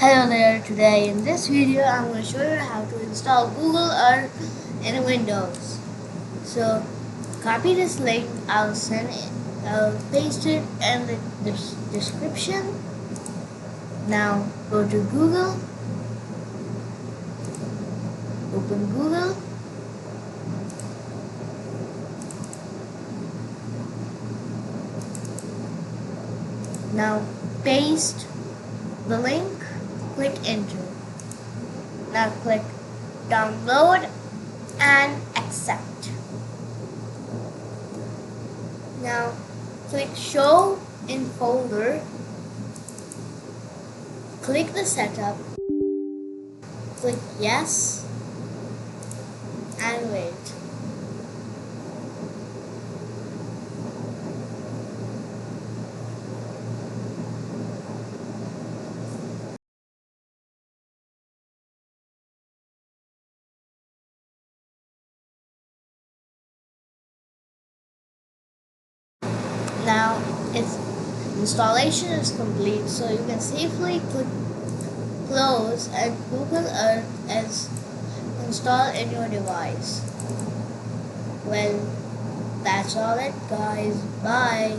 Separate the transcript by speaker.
Speaker 1: Hello there, today in this video I'm going to show you how to install Google Earth in Windows. So copy this link, I'll paste it in the description. Now go to Google, open Google. Now paste the link. Click enter. Now click download and accept. Now click show in folder. Click the setup. Click yes and wait. Now its installation is complete, so you can safely click close and Google Earth is installed in your device. Well, that's all it guys. Bye.